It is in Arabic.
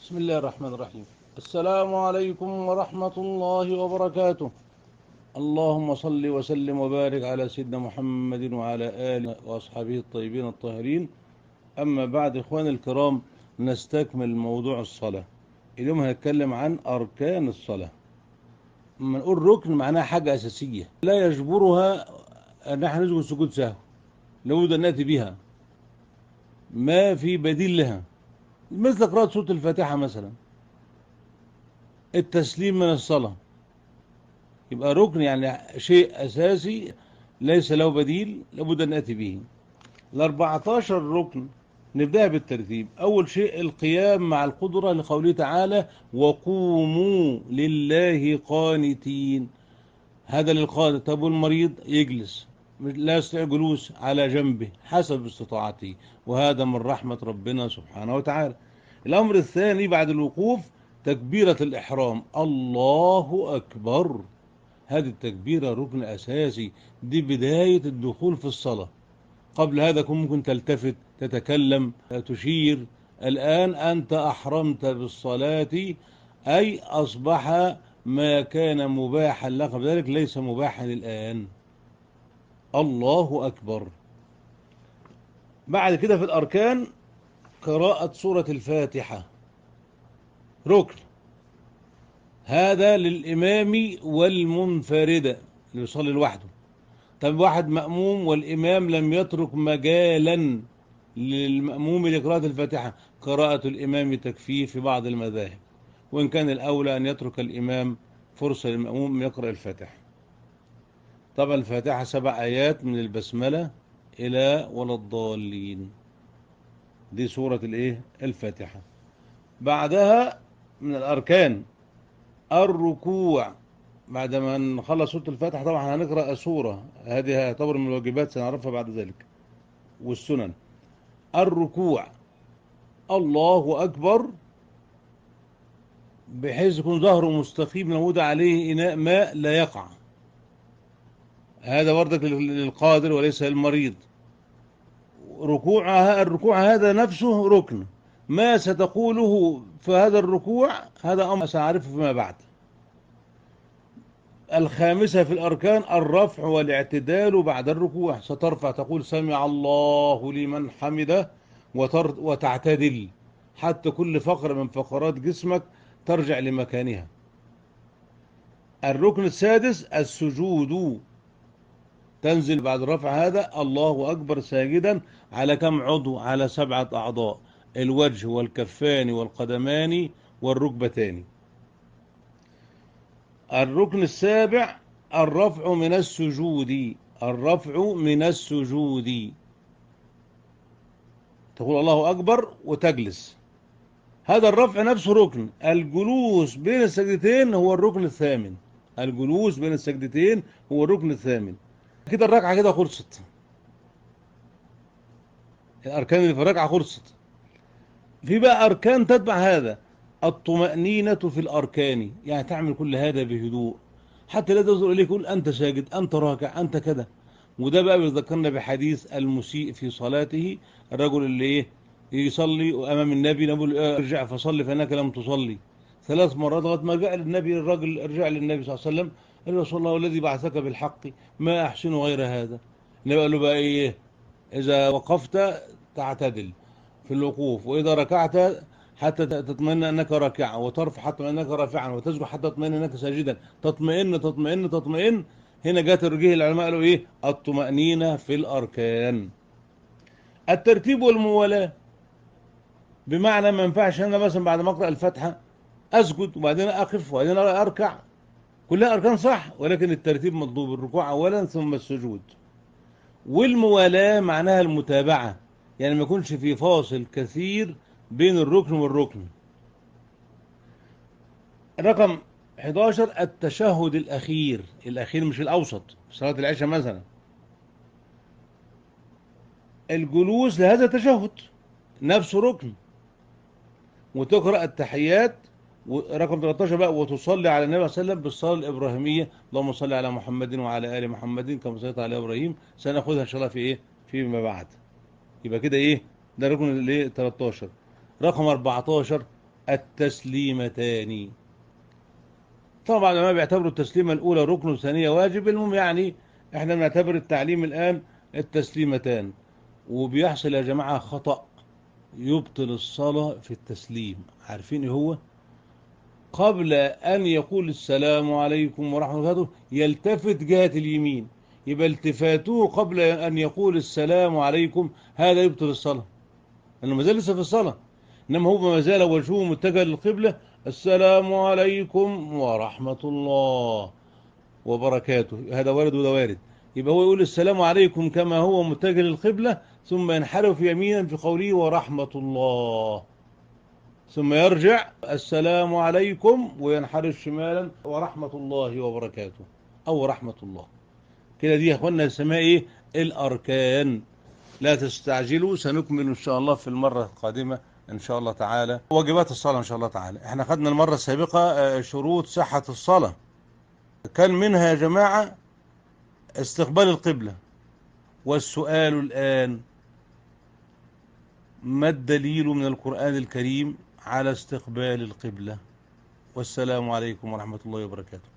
بسم الله الرحمن الرحيم. السلام عليكم ورحمة الله وبركاته. اللهم صل وسلم وبارك على سيدنا محمد وعلى آله وأصحابه الطيبين الطاهرين. أما بعد، إخواني الكرام، نستكمل موضوع الصلاة. اليوم هنتكلم عن أركان الصلاة. لما نقول ركن معناها حاجة أساسية لا يجبرها أن نحن نسجد سجود سهو، لابد أن نأتي بها، ما في بديل لها، مثل قراءة سورة الفاتحة مثلا، التسليم من الصلاة. يبقى ركن يعني شيء أساسي ليس له بديل، لابد أن نأتي به. ال14 ركن نبدأ بالترتيب. أول شيء القيام مع القدرة، لقوله تعالى: وقوموا لله قانتين. هذا للقادر. طب والمريض يجلس، لا يستطيع جلوس، على جنبه حسب استطاعته، وهذا من رحمة ربنا سبحانه وتعالى. الأمر الثاني بعد الوقوف تكبيرة الإحرام، الله أكبر. هذه التكبيرة ركن أساسي، دي بداية الدخول في الصلاة. قبل هذا كن ممكن تلتفت، تتكلم، تشير. الآن أنت أحرمت بالصلاة، أي أصبح ما كان مباحا لك قبل ذلك ليس مباحا الآن. الله أكبر. بعد كده في الأركان قراءة سورة الفاتحة، ركن. هذا للإمام والمنفرد اللي يصلي لوحده. طب واحد مأموم والإمام لم يترك مجالا للمأموم لقراءة الفاتحة، قراءة الإمام تكفيه في بعض المذاهب، وإن كان الأولى أن يترك الإمام فرصة للمأموم يقرأ الفاتحة. طبعا الفاتحة 7 آيات من البسملة إلى ولا الضالين، دي سورة الفاتحة. بعدها من الأركان الركوع. بعد ما نخلص سورة الفاتحة طبعا هنقرأ سورة، هذه تعتبر من الواجبات سنعرفها بعد ذلك، والسنن. الركوع، الله أكبر، بحيث يكون ظهره مستقيم موجود عليه إناء ماء لا يقع. هذا بردك للقادر وليس للمريض. الركوع هذا نفسه ركن. ما ستقوله في هذا الركوع هذا أمر سأعرفه فيما بعد. الخامسة في الأركان الرفع والاعتدال بعد الركوع. سترفع تقول سمع الله لمن حمده، وتعتدل حتى كل فقرة من فقرات جسمك ترجع لمكانها. الركن السادس السجود. تنزل بعد رفع هذا الله أكبر ساجدا على كم عضو؟ على 7 أعضاء: الوجه والكفان والقدمان والركبتان. الركن السابع الرفع من السجود. الرفع من السجود، تقول الله أكبر وتجلس. هذا الرفع نفسه ركن. الجلوس بين السجدتين هو الركن الثامن. الجلوس بين السجدتين هو الركن الثامن. كده الركعة كده خلصت، الأركان اللي في الركعة خلصت. في بقى أركان تتبع هذا: الطمأنينة في الأركان، يعني تعمل كل هذا بهدوء، حتى لا تنظر إليك يقول أنت ساجد، أنت راكع، أنت كذا. وده بقى بيذكرنا بحديث المسيء في صلاته، الرجل اللي يصلي أمام النبي، نقول ارجع فصلي فإنك لم تصلي 3 مرات، لغاية ما جاء للنبي الرجل، ارجع للنبي صلى الله عليه وسلم، قال له: رسول الله والذي بعثك بالحق ما أحسن غير هذا. النبي قال له بقى إذا وقفت تعتدل في الوقوف، وإذا ركعت حتى تطمئن أنك راكعا، وترفع حتى أنك رافعا، وتسجد حتى تطمئن أنك ساجدا. تطمئن تطمئن تطمئن. هنا جاءت الرجيه العلماء قالوا الطمأنينة في الأركان. الترتيب والموالاة، بمعنى ما ينفعش أنا مثلا بعد ما أقرأ الفاتحة أسجد وبعدين أقف وبعدين أركع، كلها أركان صح، ولكن الترتيب مطلوب: الركوع أولا ثم السجود. والموالاة معناها المتابعة، يعني ما يكونش في فاصل كثير بين الركن والركن. رقم 11 التشهد الأخير. الأخير مش الأوسط، في صلاة العشاء مثلا. الجلوس لهذا التشهد نفسه ركن، وتقرأ التحيات. رقم 13 بقى وتصلي على النبي صلى الله عليه وسلم بالصلاة الإبراهيمية: اللهم صل على محمد وعلى آل محمد كما صليت على إبراهيم. سنأخذها إن شاء الله فيما بعد. يبقى كده ده ركن 13. رقم 14 التسليمتان. طبعا العلماء بيعتبروا التسليمة الأولى ركن والثانية واجب. المهم يعني احنا بنعتبر التعليم الآن التسليمتان. وبيحصل يا جماعة خطأ يبطل الصلاة في التسليم. عارفين ايه هو؟ قبل أن يقول السلام عليكم ورحمة الله وبركاته يلتفت جهة اليمين. يبقى التفاته قبل أن يقول السلام عليكم هذا يبطل الصلاة، لأنه ما زال لسه في الصلاة. إنما هو ما زال وجهه متجه للقبلة، السلام عليكم ورحمة الله وبركاته، هذا وارد وده وارد. يبقى هو يقول السلام عليكم كما هو متجه للقبلة، ثم ينحرف يمينا في قوله ورحمة الله، ثم يرجع السلام عليكم وينحرف شمالا ورحمة الله وبركاته أو رحمة الله. كده دي يا اخوانا اسمها ايه؟ الأركان. لا تستعجلوا، سنكمل إن شاء الله في المرة القادمة إن شاء الله تعالى واجبات الصلاة. إن شاء الله تعالى احنا خدنا المرة السابقة شروط صحة الصلاة، كان منها يا جماعة استقبال القبلة. والسؤال الآن: ما الدليل من القرآن الكريم على استقبال القبلة؟ والسلام عليكم ورحمة الله وبركاته.